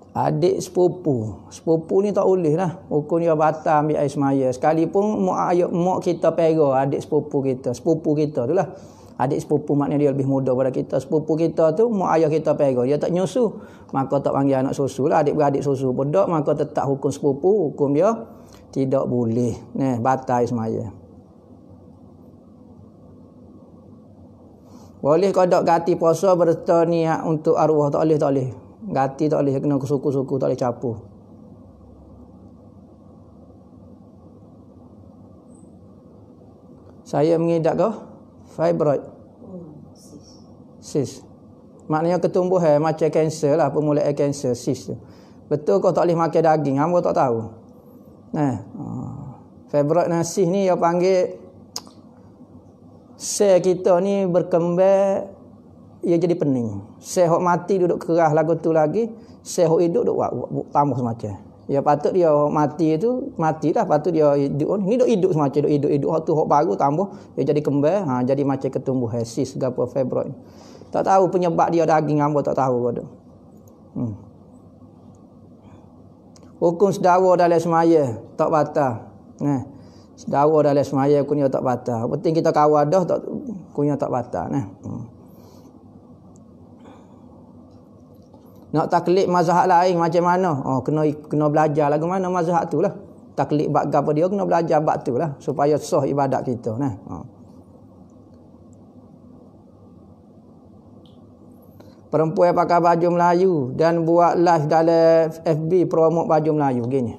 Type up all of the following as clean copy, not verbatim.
Adik sepupu. Sepupu ni tak boleh lah. Hukum dia batal ambil air semaya. Sekalipun mak kita pera adik sepupu kita. Sepupu kita tu lah. Adik sepupu maknanya dia lebih muda pada kita. Sepupu kita tu mak ayah kita pera. Dia tak nyusu. Maka tak panggil anak susu lah. Adik-beradik susu pun tak. Maka tetap hukum sepupu. Hukum dia tidak boleh. Batal air semaya. Boleh kodok gati puasa berserta niat untuk arwah? Tak boleh, tak boleh. Gati tak boleh, kena suku-suku, tak boleh campur. Saya mengidap ke? Fibroid. Sis. Maknanya ketumbuhan macam kanser lah, permulaan kanser, sis tu. Betul kau tak boleh makan daging? Hamba tak tahu. Fibroid dan sis ni dia panggil sel kita ni berkembang, ia jadi pening. Sel hok mati duduk keras lagu tu lagi, sel hok hidup duduk tambah semacam. Ya patut dia mati tu mati dah, patut dia hidup ni duk hidup semacam duk hidup hok tu hok baru tambah dia jadi kembang, jadi macam ketumbuhan sis gapo fibroid. Tak tahu penyebab dia daging, hamba tak tahu kau tu. Hukum sedawa dalam semaya tak batal. Sedawa dalam semaya kunya tak batal. Penting kita kawal dah tak kunya tak batal Nak taklid mazhab lain macam mana? Kena belajar lagu mana mazhab tu lah. Taklid bab gapo dia kena belajar bab tu lah supaya sah ibadat kita Perempuan pakai baju Melayu dan buat live dalam FB promote baju Melayu gini.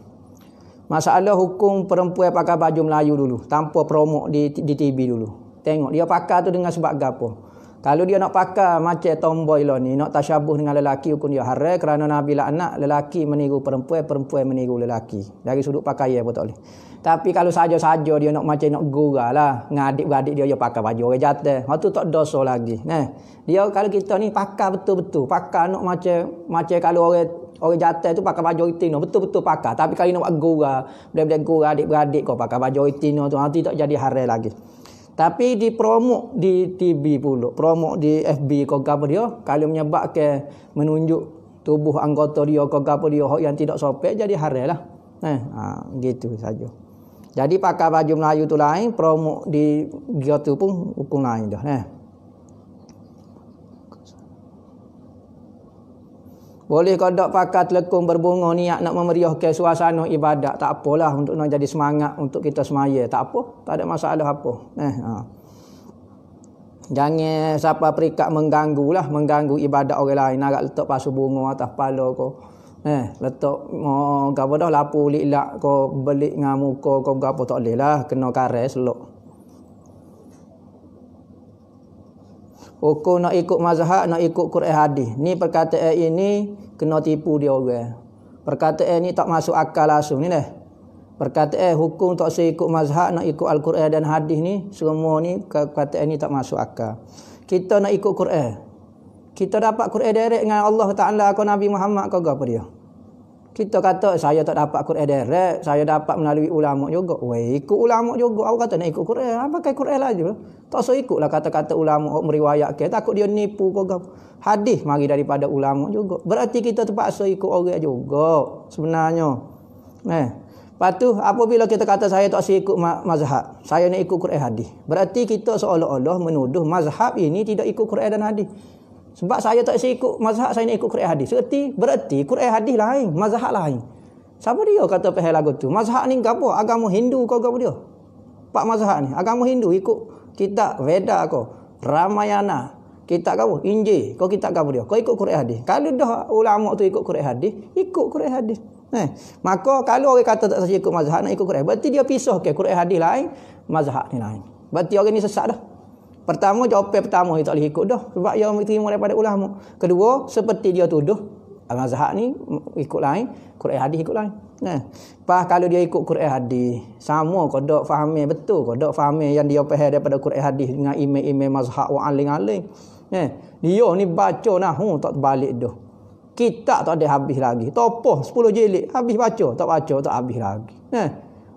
Masalah hukum perempuan pakai baju Melayu dulu tanpa promote di TV dulu. Tengok dia pakai tu dengan sebab gapo. Kalau dia nak pakai macam tomboy lah ni, nak tasyabuh dengan lelaki, hukum dia haram kerana Nabi laknat lelaki meniru perempuan, perempuan meniru lelaki. Dari sudut pakaian pun tak boleh. Tapi kalau saja-saja dia nak macam nak gurau lah, dengan adik-beradik dia pakai baju orang jatuh, tu tak dosa lagi. Dia kalau kita ni pakai betul-betul, pakai nak macam kalau orang jatuh tu pakai baju itino, betul-betul pakai. Tapi kalau nak buat gurau, budak-budak gurau adik-beradik kau pakai baju itino tu, nanti tak jadi haram lagi. Tapi dipromok di TV pula, promok di FB kau apa dia, kalau menyebabkan menunjuk tubuh anggota dia kau apa dia yang tidak sopan, jadi haram lah. Gitu saja. Jadi pakai baju Melayu tu lain, promok di gitu pun hukum lain dah. Boleh kodok pakai telekung berbunga niat nak memeriahkan suasana ibadat. Tak apalah, untuk nak jadi semangat untuk kita semaya. Tak apa, tak ada masalah apa. Jangan siapa perikat mengganggu ibadat orang lain. Nak letak pasu bunga atas kepala kau. Letak apa dah lapu lilak kau belik dengan muka kau apa tak boleh lah. Kena karet selok. Hukum nak ikut mazhab, nak ikut Quran hadis. Ni perkataan ini kena tipu dia orang. Perkataan ni tak masuk akal langsung ni dah. Perkataan hukum tak saya ikut mazhab, nak ikut Al-Quran dan hadis ni, semua ni perkataan ni tak masuk akal. Kita nak ikut Quran. Kita dapat Quran direct dengan Allah Ta'ala atau Nabi Muhammad kau apa dia? Kita kata saya tak dapat Quran direct, saya dapat melalui ulama juga. Ikut ulama juga. Awak kata nak ikut Quran, pakai Quran lah je. Tak usah ikutlah kata-kata ulama meriwayatkan. Takut dia nipu kau. Hadis mari daripada ulama juga. Berarti kita terpaksa ikut orang juga sebenarnya. Lepas tu apabila kita kata saya tak ikut mazhab, saya nak ikut Quran hadis, berarti kita seolah-olah menuduh mazhab ini tidak ikut Quran dan hadis. Sebab saya tak ikut mazhab, saya nak ikut Quran hadis. Berarti Quran hadis lain, mazhab lain. Siapa dia kata pahal lagu tu? Mazhab ni apa? Agama Hindu kau apa dia? Pak mazhab ni, agama Hindu ikut kitab Veda kau, Ramayana, kitab kau, Injil, kau kitab kau dia. Kau ikut Quran hadis. Kalau dah ulama tu ikut Quran hadis, ikut Quran hadis. Maka kalau orang kata tak ikut mazhab, nak ikut Quran, berarti dia pisah ke Quran hadis lain, mazhab ni lain. Berarti orang ni sesat dah. Pertama, jawapan pertama dia tak boleh ikut dah sebab dia terima daripada ulama. Kedua, seperti dia tuduh mazhab ni ikut lain, Quran hadis ikut lain. Pas kalau dia ikut Quran hadis, sama kau dak fahami betul, kau dak fahami yang dia faham daripada Quran hadis dengan imam-imam mazhab wa aling-aling. Dia ni baca tak terbalik dah. Kitab tak ada habis lagi. Topoh 10 jilid habis baca tak habis lagi.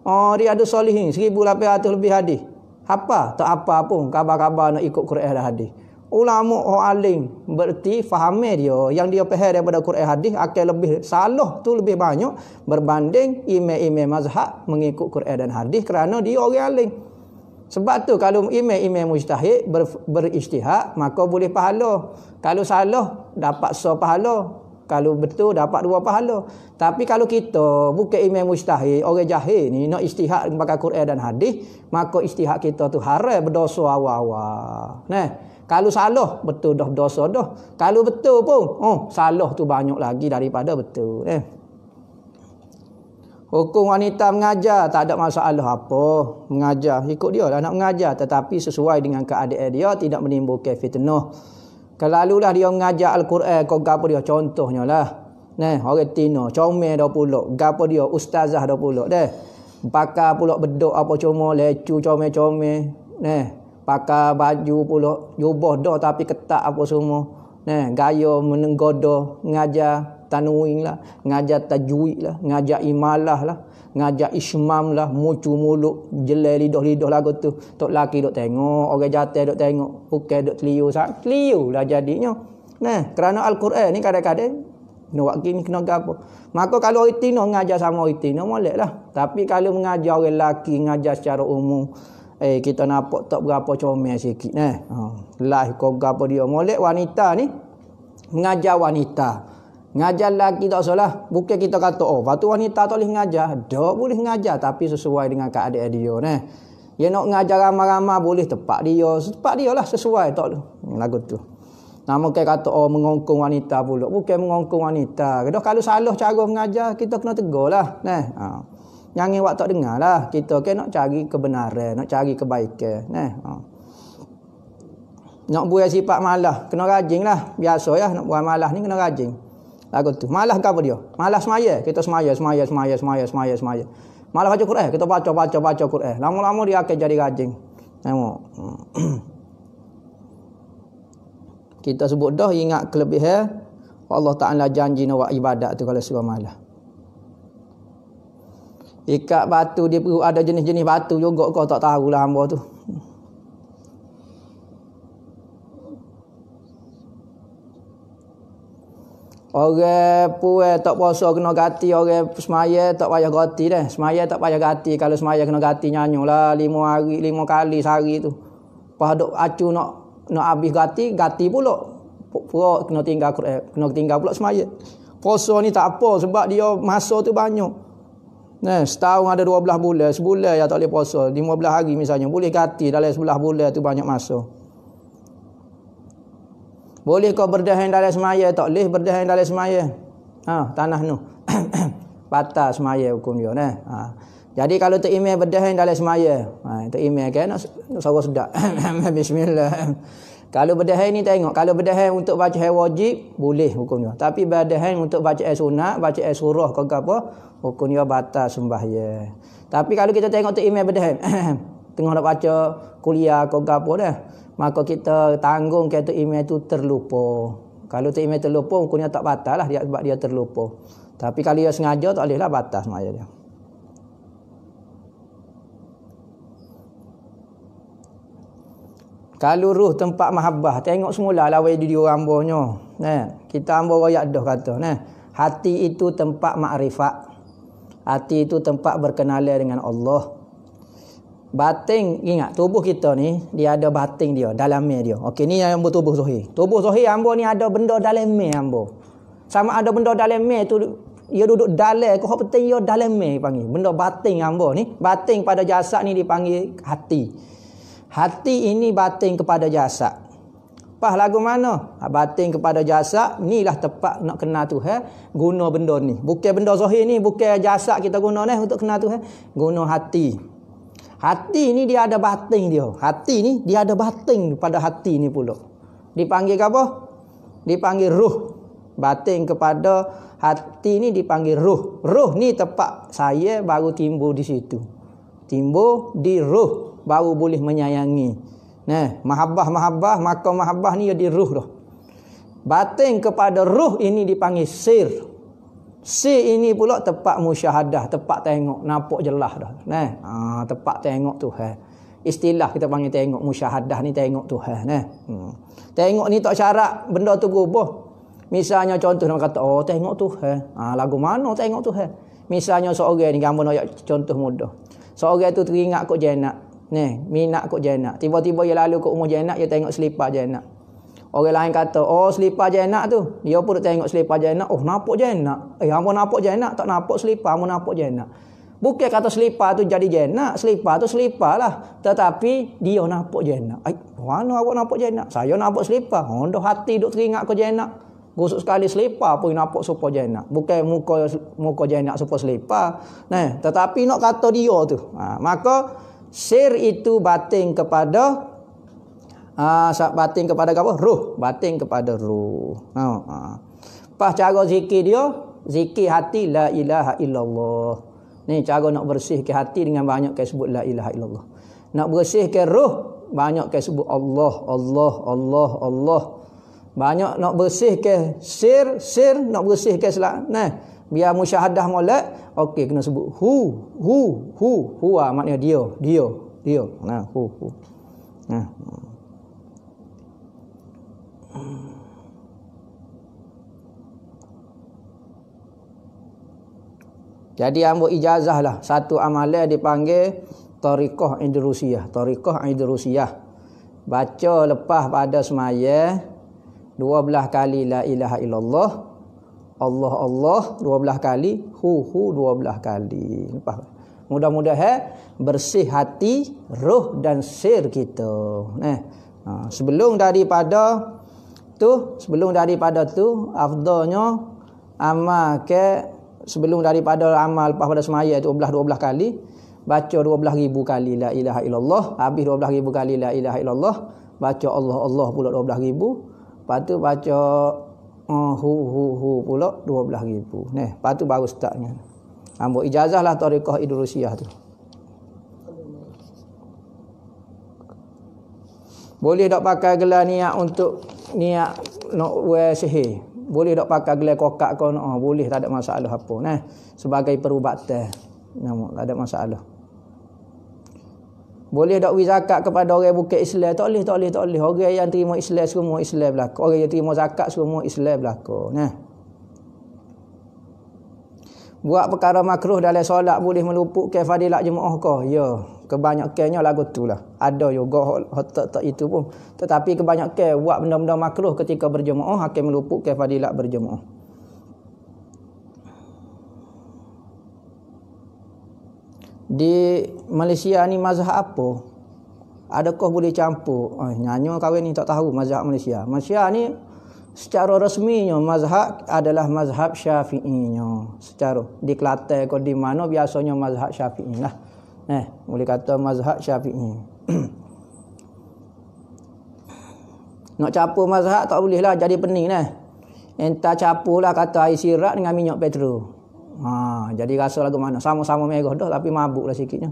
Riyadhus Shalihin 1800 lebih hadis. Apa? Tak apa pun kabar-kabar nak ikut Quran dan hadis. Ulama alim berarti fahami dia yang dia faham daripada Quran hadis akan lebih salah tu lebih banyak berbanding imam-imam mazhab mengikut Quran dan hadis kerana dia orang alim. Sebab tu kalau imam-imam mujtahid berijtihad maka boleh pahala. Kalau salah dapat pahala. Kalau betul dapat 2 pahala. Tapi kalau kita bukan imam mujtahid, orang jahil ni nak ijtihad pakai Quran dan hadis, maka ijtihad kita tu haram berdosa awal-awal. Kalau salah betul dah dosa dah. Kalau betul pun salah tu banyak lagi daripada betul. Hukum wanita mengajar tak ada masalah apa. Mengajar ikut dia lah nak mengajar, tetapi sesuai dengan keadaan dia, tidak menimbulkan fitnah. Kelalulah dia mengajar Al-Quran kau gapo dia contohnya lah. Orang Tino comel dah pulak, gapo dia ustazah dah pulak dah. Pakai pulak bedok apa cuma lecu comel-comel. Pakai baju pulak jubah dah tapi ketat apa semua. Gaya menenggoda, ngajar tanwin lah, ngajar tajwid lah, ngajar imalah lah, ngajar ismam lah, mucu mulut, jelai lidah-lidah lagu tu. Tok laki duk tengok, orang jatuh duk tengok, bukan duk teliu lah jadinya. Kerana Al-Quran ni kadang-kadang nak gini kena gapo. Maka kalau orang Tino ngajar sama orang Tino molek lah. Tapi kalau mengajar orang laki, ngajar secara umum, kita nampak tak berapa comel sikit. Lah kau gapo dia molek wanita ni mengajar wanita. Ngajar lelaki tak salah. Bukan kita kata patu wanita tak boleh ngajar. Tak boleh ngajar tapi sesuai dengan keadaan dia. Dia nak ngajar ramai-ramai boleh tepat dia. Tepat dia lah sesuai tak lagu tu. Nama kata mengongkong wanita pula. Bukan mengongkong wanita. Kalau salah cara mengajar kita kena tegur lah. Jangan awak tak dengar lah. Kita nak cari kebenaran, nak cari kebaikan. Nak buat sifat malah kena rajin lah. Biasa ya nak buat malah ni kena rajin. Lagu tu. Malah ke apa dia? Malah semaya. Kita semaya. Malah baca Quran. Kita baca Quran. Lama-lama dia akan jadi rajin. Tengok. Kita sebut dah ingat kelebihan Allah Ta'ala janji nak buat ibadat tu kalau suruh malah. Ikat batu dia perlu ada jenis-jenis batu juga kau tak tahulah hamba tu. Orang puas tak puasa kena ganti, orang semaya tak payah ganti dah. Semaya tak payah ganti, kalau semaya kena ganti nyanyolah 5 hari 5 kali sehari tu. Pas dok acu nak habis ganti pula. Pura kena tinggal kena tinggal pula semaya. Puasa ni tak apa sebab dia masa tu banyak. Setahun ada 12 bulan, sebulan ya tak boleh puasa, 15 hari misalnya boleh ganti dalam 11 bulan tu banyak masa. Boleh kau berdahan dalam semaya? Tak boleh berdahan dalam semaya. Tanah nu. Batal semaya hukum dia. Jadi kalau tak imam berdahan dalam semaya. Tak imam kan nak suara sedap. Bismillah. Kalau berdahan ni tengok. Kalau berdahan untuk baca ayat wajib, boleh hukum dia. Tapi berdahan untuk baca ayat sunat, baca ayat surah ke apa, hukum dia batal sembahyang. Tapi kalau kita tengok tak imam berdahan. Tengah nak baca kuliah ke apa dah. Maka kita tanggung kata imam itu terlupa. Kalau tu imam terlupa, hukumnya tak batal lah dia sebab dia terlupa. Tapi kalau dia sengaja tak boleh lah batal semaya dia. Kalau ruh tempat mahabbah, tengok semula lawan di dia hambanya. Kita hamba royak dah kata, hati itu tempat makrifat. Hati itu tempat berkenalan dengan Allah. Batin, ingat tubuh kita ni dia ada batin dia, dalamnya dia. Okey, ni yang tubuh zahir. Tubuh zahir hamba ni ada benda dalamnya hamba. Sama ada benda dalamnya tu dia duduk dalam ke hak penting dia dalamnya panggil. Benda batin hamba ni, batin pada jasad ni dipanggil hati. Hati ini batin kepada jasad. Pas lagu mana? Batin kepada jasad, inilah tepat nak kenal Tuhan, guna benda ni. Bukan benda zahir ni, bukan jasad kita guna ni untuk kenal Tuhan, guna hati. Hati ni dia ada batin dia. Hati ni dia ada batin pada hati ni pula. Dipanggil apa? Dipanggil ruh. Batin kepada hati ni dipanggil ruh. Ruh ni tempat saya baru timbul di situ. Timbul di ruh baru boleh menyayangi. Mahabbah, maka mahabbah ni di ruh dah. Batin kepada ruh ini dipanggil sir. Si ini pula tempat musyahadah, tempat tengok, nampak jelas dah. Tempat tengok Tuhan. Istilah kita panggil tengok musyahadah ni, tengok Tuhan. Tengok ni tak syarat benda tu berubah. Misalnya contoh orang kata, oh tengok Tuhan. Lagu mana tengok Tuhan? Misalnya seorang ni, gambar nak contoh mudah. Seorang tu teringat kok jenak. Minat kok jenak. Tiba-tiba dia lalu ke umur jenak, dia tengok selipar jenak. Orang lain kata, oh selipar jenak tu. Dia pun tengok selipar jenak. Oh nampak jenak. Hamba nampak jenak, tak nampak selipar, hamba nampak jenak. Bukan kata selipar tu jadi jenak. Selipar tu selipar lah. Tetapi dia nampak jenak. Mana awak nampak jenak? Saya nampak selipar. Dah hati duk teringat ke jenak. Gosok sekali selipar pun nampak supaya jenak. Bukan muka jenak supaya selipar. Tetapi nak kata dia tu. Maka sir itu batin kepada batin kepada apa? Ruh. Batin kepada ruh. Pas cara zikir dia, zikir hati la ilaha illallah. Ni cara nak bersihkan hati dengan banyak kali sebut la ilaha illallah. Nak bersihkan ruh, banyak kali sebut Allah, Allah, Allah, Allah. Banyak nak bersihkan sir, nak bersihkan biar musyahadah molek, okey kena sebut hu, maknanya dia. Hu. Jadi ambil ijazah lah. Satu amalan dipanggil Tariqah Idrusiyah. Baca lepas pada semaya 12 kali la ilaha illallah, Allah Allah 12 kali, hu 12 kali. Lepas mudah-mudahan bersih hati, roh dan sir kita. Sebelum daripada tu afdalnya amal sebelum daripada amal lepas pada semaya 12 kali, baca 12,000 kali la ilaha illallah, habis 12,000 kali la ilaha illallah, baca Allah Allah pula 12,000. Lepas tu baca hu pula 12,000. Lepas tu baru startnya. Ambil ijazah lah Tariqah Idrusiyah tu. Boleh tak pakai gelar niat untuk niat nak wear sihir? Boleh tak pakai gelar kokak kau? Boleh, tak ada masalah apa. Sebagai perubatan. Tak ada masalah. Boleh tak beri zakat kepada orang bukan Islam? Tak boleh. Orang yang terima Islam semua Islam belaka. Orang yang terima zakat semua Islam belaka. Buat perkara makruh dalam solat boleh meluputkan fadilat jemaah ke? Ya, kebanyakannya lagu tu lah. Ada juga tak itu pun. Tetapi kebanyakan buat benda-benda makruh ketika berjemaah akan meluputkan fadilat berjemaah. Di Malaysia ni mazhab apa? Adakah boleh campur? Nyanyo kahwin ni tak tahu mazhab Malaysia. Malaysia ni secara resminya mazhab adalah mazhab Syafi'inya. Secara di Kelantan ke di mana biasanya mazhab Syafi'i lah. Boleh kata mazhab Syafi'i. Nak campur mazhab tak boleh lah, jadi pening Entah campurlah kata air sirat dengan minyak petrol. Jadi rasa lagu mana? Sama-sama merah dah tapi mabuklah sikitnya.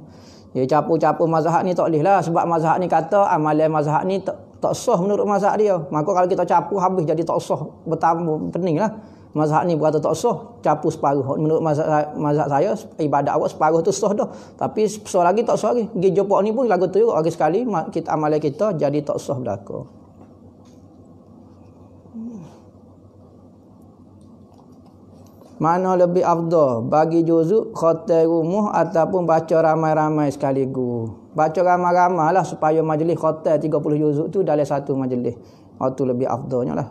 Dia campur-campur mazhab ni tak boleh lah. Sebab mazhab ni kata amalan mazhab ni tak sah menurut mazhab dia. Maka kalau kita campur habis jadi tak sah, bertambah pening lah. Mazhab ni berkata tak sah, campur separuh. Menurut mazhab saya, ibadat awak separuh tu sah dah. Tapi sah lagi tak sah lagi. Pergi jumpa ni pun lagu tu lagi sekali kita amalan kita jadi tak sah belaka. Mana lebih afdal bagi juzuk khatam rumuh ataupun baca ramai-ramai sekaligus? Baca ramai-ramai lah supaya majlis khatam 30 juzuk tu dalam satu majlis. Itu lebih afdalnya lah.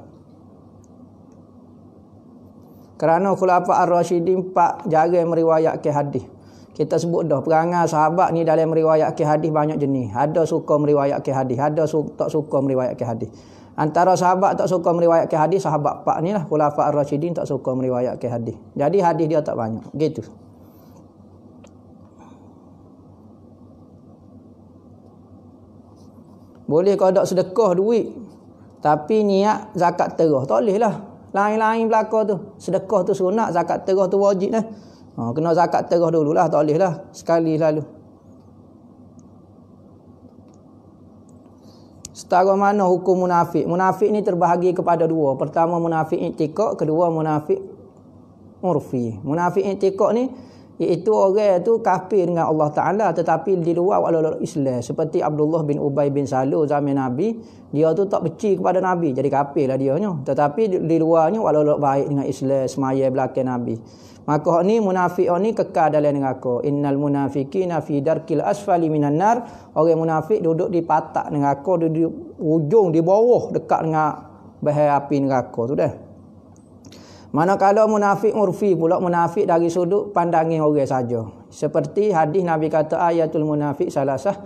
Kerana Khulafa Ar-Rasyidin 4 jarang meriwayatkan hadis. Kita sebut dah perangai sahabat ni dalam meriwayatkan hadis banyak jenis. Ada suka meriwayatkan hadis, ada tak suka meriwayatkan hadis. Antara sahabat tak suka meriwayatkan hadis, sahabat 4 ni lah, Khulafa Ar-Rasyidin tak suka meriwayatkan hadis. Jadi hadis dia tak banyak. Gitu. Boleh kau tak sedekah duit tapi niat zakat terah? Tak boleh lah. Lain-lain belaka tu. Sedekah tu sunat, zakat terah tu wajib lah. Kena zakat terah dululah, tak boleh lah sekali lalu. Setara mana hukum munafik? Munafik ni terbahagi kepada dua. Pertama munafik i'tiqad, kedua munafik urfi. Munafik i'tiqad ni iaitu orang tu kafir dengan Allah Ta'ala tetapi di luar wala Islam. Seperti Abdullah bin Ubay bin Salul zaman Nabi, dia tu tak benci kepada Nabi, jadi kafir lah dia nya. Tetapi di luarnya wala baik dengan Islam, semaya belakang Nabi. Maka ni munafik ni kekal dalam neraka. Innal munafiqina fi darkil asfali minan nar. Orang munafik duduk di patak neraka, di ujung di bawah dekat dengan bahaya api neraka tu dah. Manakala munafik urfi pula, munafik dari sudut pandangan orang saja. Seperti hadis Nabi kata ayatul munafik salasah,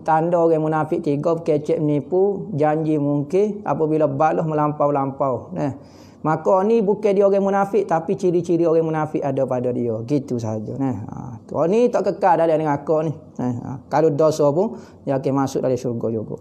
tanda orang munafik 3, kecek menipu, janji mungkir, apabila balah melampau-lampau. Nah, maka ni bukan dia orang munafik tapi ciri-ciri orang munafik ada pada dia. Gitu saja. Nah, ni tak kekal dalam neraka ni. Kalau dosa pun dia akan masuk dalam syurga juga.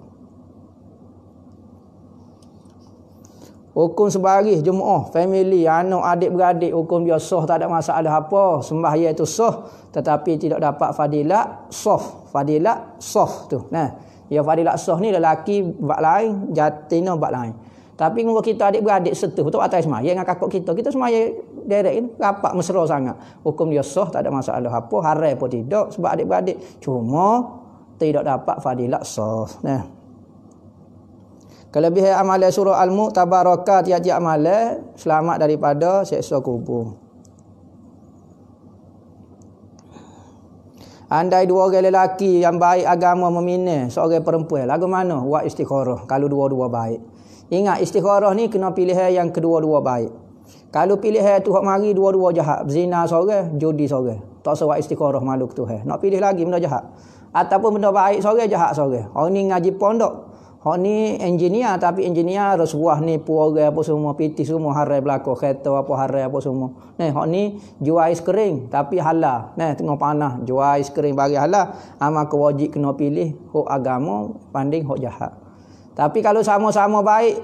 Hukum sebaris jemaah, family, anak, adik-beradik, hukum dia sah, tak ada masalah apa. Sembahyang itu sah tetapi tidak dapat fadilat sah. Fadilat sah tu. Nah, ya fadilat sah ni lelaki bab lain, jantina bab lain. Tapi kalau kita adik-beradik setuh betul atas sembahyang dengan kakak kita sembahyang direct ni rapat mesra sangat. Hukum dia sah, tak ada masalah apa, haram pun tidak sebab adik-beradik. Cuma tidak dapat fadilat sah. Nah, kelebihan amalan surah Al-Mulk, tabarakah tiap-tiap amalan selamat daripada siksa kubur. Andai dua orang lelaki yang baik agama memilih seorang perempuan, lagu mana? Buat istikharah kalau dua-dua baik. Ingat istikharah ni kena pilihan yang kedua-dua baik. Kalau pilihan tu hak mari dua-dua jahat, zina seorang, judi seorang, tak sesuai istikharah makhluk Tuhan. Nak pilih lagi benda jahat. Ataupun benda baik seorang, jahat seorang. Orang ni ngaji pondok, hak ni engineer tapi engineer rasuah ni orang apa semua piti semua haram berlaku, kereta apa haram apa semua. Nah, hak ni jual ais kering tapi halal. Nah, tengah panah jual ais kering bagi halal, amal wajib kena pilih hak agama banding hak jahat. Tapi kalau sama-sama baik,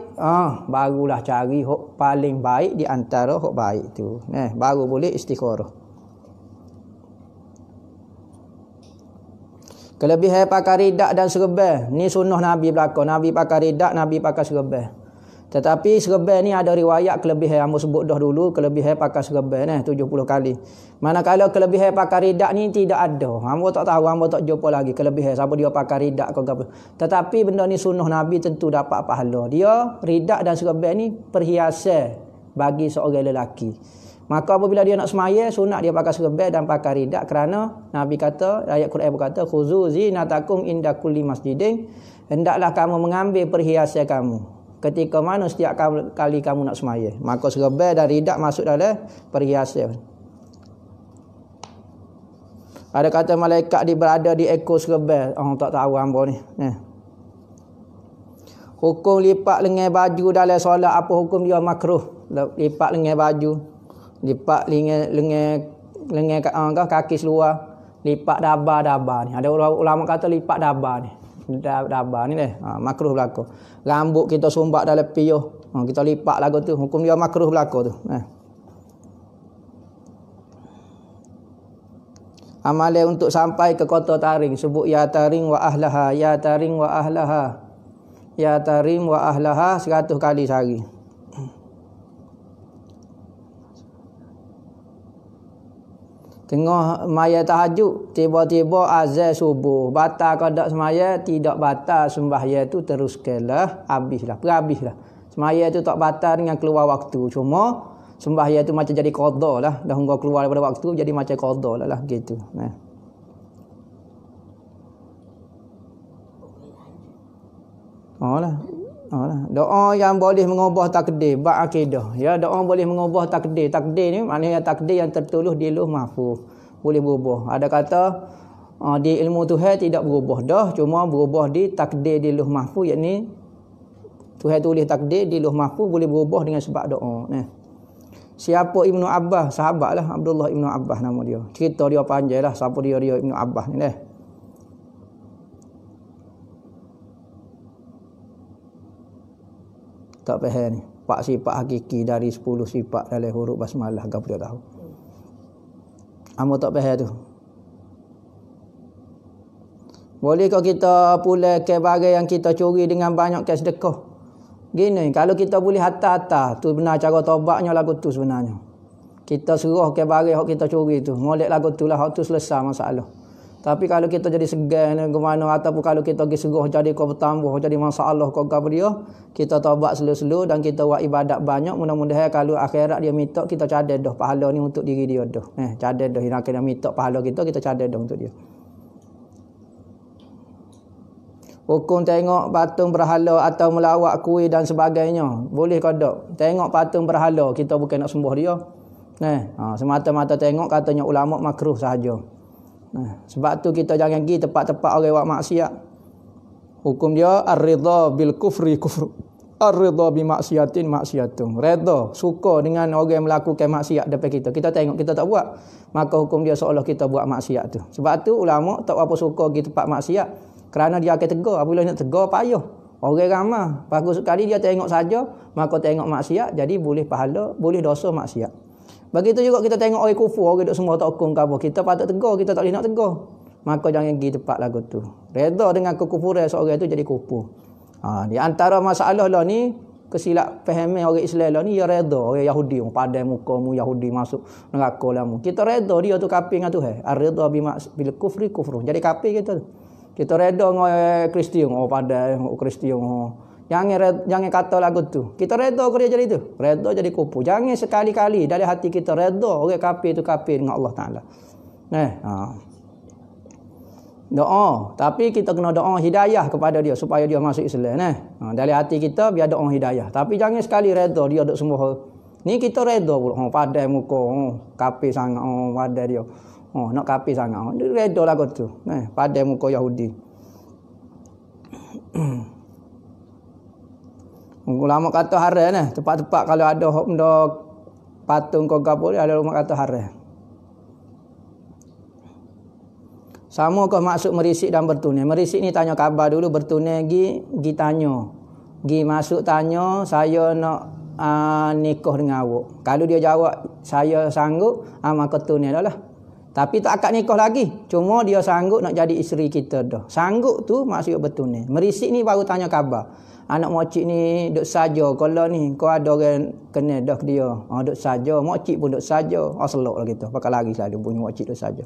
barulah cari hak paling baik di antara hak baik tu. Nah, baru boleh istikharah. Kelebihan pakai ridak dan serban. Ni sunnah Nabi berlaku. Nabi pakai ridak, Nabi pakai serban. Tetapi serban ni ada riwayat kelebihan. Hamba sebut dah dulu kelebihan pakai serban 70 kali. Manakala kelebihan pakai ridak ni tidak ada. Hamba tak tahu, hamba tak jumpa lagi kelebihan siapa dia pakai ridak ke apa. Tetapi benda ni sunnah Nabi tentu dapat pahala. Dia ridak dan serban ni perhiasan bagi seorang lelaki. Maka apabila dia nak semaya, sunat dia pakai serban dan pakai ridak kerana Nabi kata, ayat Quran berkata, khuzu zinatakum inda kulli masjidin. Hendaklah kamu mengambil perhiasan kamu ketika mana setiap kali kamu nak semaya. Maka serban dan ridak masuk dalam perhiasan. Ada kata malaikat berada di ekor serban. Tak tahu hamba ni. Hukum lipat lengan baju dalam solat, apa hukum dia? Makruh. Lipat lengan baju, lipat lengan kaki seluar, lipat daba ni. Ada ulama kata lipat daba ni. Daba ni makruh berlaku. Rambut kita sumbat dalam piyuh, kita lipat lagu tu, hukum dia makruh berlaku tu. Amalan untuk sampai ke kota Taring, sebut ya Taring wa ahlaha, ya Taring wa ahlaha, ya Taring wa ahlaha 100 kali sehari. Tengah maya tahajud, tiba-tiba azan subuh. Batal qada semaya, tidak batal sembahyang tu teruskanlah, habislah, berhabislah. Semaya tu tak batal dengan keluar waktu. Cuma sembahyang tu macam jadi qada lah. Dah hingga keluar daripada waktu jadi macam qada lah gitu. Doa yang boleh mengubah takdir bab akidah. Ya, doa boleh mengubah takdir. Takdir ni maknanya takdir yang tertulis di Lauh Mahfuz. Boleh berubah. Ada kata di ilmu Tuhan tidak berubah dah, cuma berubah di takdir di Lauh Mahfuz, yakni Tuhan tulis takdir di Lauh Mahfuz boleh berubah dengan sebab doa. Siapa Ibnu Abbas? Sahabatlah Abdullah Ibnu Abbas nama dia. Cerita dia panjanglah siapa dia Ibnu Abbas ni . Tak faham ni. 4 sifat hakiki dari 10 sifat dalam huruf basmalah. Apa dia tahu? Amo tak faham tu. Bolehkah kita pula ke barang yang kita curi dengan banyak kes sedekah? Gini, kalau kita boleh hatta-hatta, tu benar cara taubatnya lagu tu sebenarnya. Kita suruh ke barang hak kita curi tu. Molek lagu tu lah hak tu selesai masalah. Tapi kalau kita jadi segan ke mana ataupun kalau kita pergi suruh jadi kau bertambah jadi masalah kau apa dia, kita taubat slow-slow dan kita buat ibadat banyak, mudah-mudahan kalau akhirat dia minta kita cadar dah pahala ni untuk diri dia dah. Cadar dah nak kena minta pahala kita cadar dah untuk dia. Hukum tengok patung berhala atau melawat kuih dan sebagainya. Boleh ke tak? Tengok patung berhala, kita bukan nak sembah dia. Semata-mata tengok katanya ulama makruh sahaja. Sebab tu kita jangan pergi tempat-tempat orang buat maksiat. Hukum dia ar-ridha bil kufri kufru. Ar-ridha bi maksiatin maksiatun. Redha, suka dengan orang yang melakukan maksiat depan kita. Kita tengok kita tak buat, maka hukum dia seolah kita buat maksiat tu. Sebab tu ulama tak apa suka pergi tempat maksiat. Kerana dia akan tegur. Apabila nak tegur payah. Orang ramai. Bagus sekali dia tengok saja, maka tengok maksiat jadi boleh pahala, boleh dosa maksiat. Begitu juga kita tengok orang kufur, orang duk semua tak hukum ke apa. Kita patut tegur, kita tak boleh nak tegur. Maka jangan pergi tempat lagu tu. Redha dengan kekufuran seorang itu jadi kufur. Di antara masalah lah ni, kesilap fahaman orang Islam lah ni, ya redha. Orang Yahudi, padai muka mu Yahudi masuk neraka lah mu. Kita redha dia tu kafir dengan Tuhan. Ar-ridha bil kufri kufru. Jadi kafir kita tu. Kita redha dengan Kristian, padai Kristian. Jangan kata lagu tu. Kita redha ke dia jadi tu. Redha jadi kufur. Jangan sekali-kali dari hati kita redha orang kafir tu kafir dengan Allah Taala. Doa, tapi kita kena doa hidayah kepada dia supaya dia masuk Islam. Dari hati kita biar doa hidayah. Tapi jangan sekali redha dia duk semua. Ni kita redha pula. Padai muka, kafir sangat padai dia. Nak kafir sangat. Redha lagu tu. Padai muka Yahudi. Ulama kata haram tempat-tempat kalau ada benda patung kau gapo ada ulama kata haram. Sama kau masuk merisik dan bertunai. Merisik ni tanya khabar dulu, bertunai gi tanya. Gi masuk tanya, saya nak nikah dengan awak. Kalau dia jawab saya sanggup, maka tunai dah lah. Tapi tak akad nikah lagi. Cuma dia sanggup nak jadi isteri kita dah. Sanggup tu maksud bertunai. Merisik ni baru tanya khabar. Anak mokcik ni duk saja. Kalau ni kau ada orang kena dah dia. Duk saja. Mokcik pun duk saja. Selok lah kita. Pakai lagi selalu bunyi mokcik duk saja.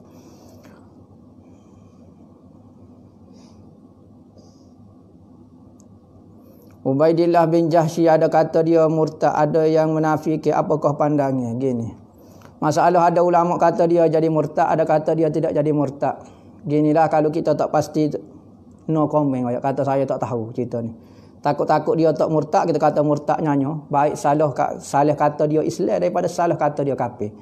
Ubaidillah bin Jahsy ada kata dia murtad. Ada yang menafiki. Apakah pandangnya? Gini. Masalah ada ulama kata dia jadi murtad. Ada kata dia tidak jadi murtad. Ginilah kalau kita tak pasti. No comment. Kata saya tak tahu cerita ni. Takut-takut dia tak murtad, kita kata murtad nyanyo. Baik salah kata dia Islam daripada salah kata dia kafir.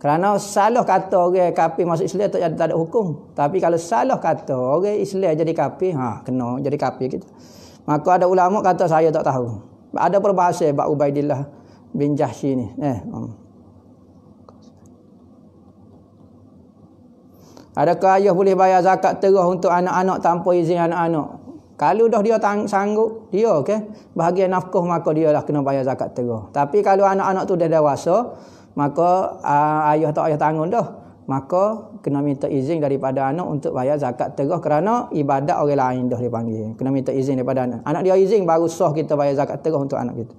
Kerana salah kata orang kafir masuk Islam tak ada hukum. Tapi kalau salah kata orang Islam jadi kafir, kena jadi kafir kita. Maka ada ulama kata saya tak tahu. Ada perbahasan bab Ubaidillah bin Jahsy ni. Adakah ayah boleh bayar zakat terah untuk anak-anak tanpa izin anak-anak? Kalau dah dia sanggup, dia bahagian nafkah maka dia lah kena bayar zakat terah. Tapi kalau anak-anak tu dah dewasa, maka ayah tak ayah tanggung dah. Maka kena minta izin daripada anak untuk bayar zakat terah kerana ibadat orang lain dah dipanggil. Kena minta izin daripada anak. Anak dia izin baru sah kita bayar zakat terah untuk anak kita.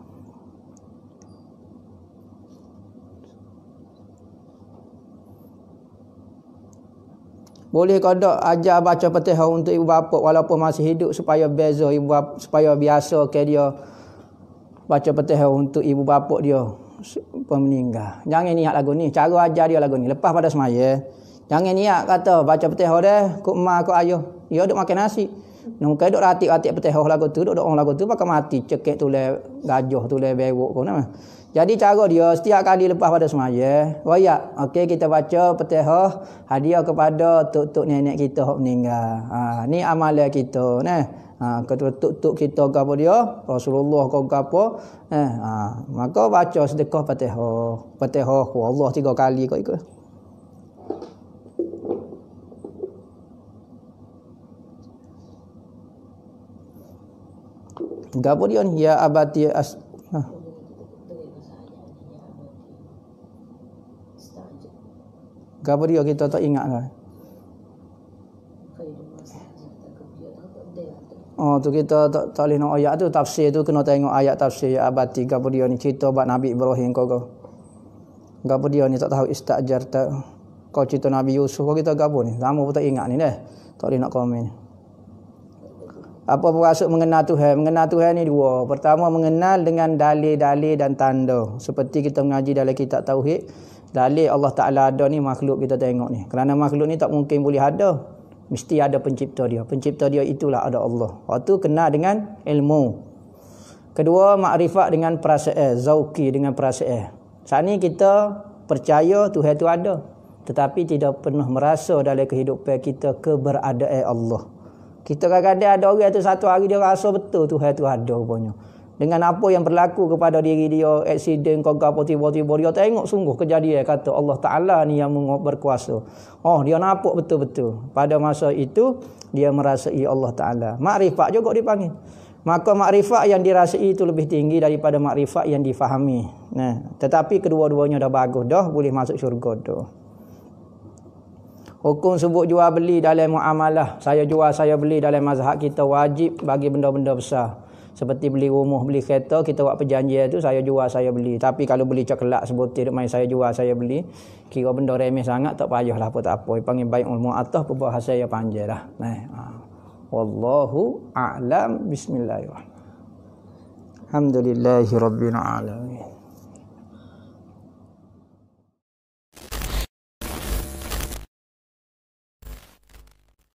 Boleh ke tak ajar baca Fatihah untuk ibu bapa walaupun masih hidup supaya beza ibu bapa, supaya biasa ke dia baca Fatihah untuk ibu bapa dia meninggal. Jangan niat lagu ni. Cara ajar dia lagu ni. Lepas pada semaya, jangan niat kata baca Fatihah dah kok mak kok ayah. Dia duk makan nasi. Nungkai duk ratik-ratik Fatihah lagu tu, duk doa lagu tu pakai mati cekek tulen gajah tulen bewok kau nama. Jadi cara dia setiap kali lepas pada semaya, royak. Okey kita baca Fatihah hadiah kepada tok-tok nenek kita hok meninggal. Ni amalan kita nah. Kata tok-tok kita ke apa dia? Rasulullah ke apa? Maka baca sedekah Fatihah. Fatihah Allah 3 kali kau ikut. Gapo dia ni ya abati Gapo dia kita tak ingat kan. Tu kita tak boleh nak ayat tu tafsir tu kena tengok ayat tafsir ya abati gapo dia ni cerita bab Nabi Ibrahim kau. Gapo dia ni tak tahu istajar tak. Kau cerita Nabi Yusuf kita gapo ni? Lama pun tak ingat ni dah. Tak boleh nak komen. Apa maksud mengenal Tuhan? Mengenal Tuhan ni dua. Pertama mengenal dengan dalil-dalil dan tanda. Seperti kita mengaji dalam kitab tauhid, dalil Allah Taala ada ni makhluk kita tengok ni. Kerana makhluk ni tak mungkin boleh ada. Mesti ada pencipta dia. Pencipta dia itulah ada Allah. Waktu kenal dengan ilmu. Kedua, makrifat dengan perasaan, zauqi dengan perasaan. Saat ni kita percaya Tuhan itu ada, tetapi tidak pernah merasa dalam kehidupan kita keberadaan Allah. Kita kadang-kadang ada orang tu satu hari dia rasa betul Tuhan itu ada rupanya. Dengan apa yang berlaku kepada diri dia, aksiden kau apa tiba-tiba dia tengok sungguh kejadian kata Allah Taala ni yang berkuasa. Oh, dia nampak betul-betul. Pada masa itu dia merasai Allah Taala. Makrifat juga dipanggil. Maka makrifat yang dirasai itu lebih tinggi daripada makrifat yang difahami. Nah, tetapi kedua-duanya dah bagus dah, boleh masuk syurga dah. Hukum sebut jual beli dalam muamalah, saya jual saya beli dalam mazhab kita wajib bagi benda-benda besar. Seperti beli rumah, beli kereta, kita buat perjanjian tu saya jual saya beli. Tapi kalau beli coklat sebutir main saya jual saya beli, kira benda remeh sangat tak payahlah apa tak apa. Panggil bai'ul mu'attah perbahasan yang panjang dah. Nah, wallahu a'lam. Bismillahirrahmanirrahim. Alhamdulillahirabbil alamin.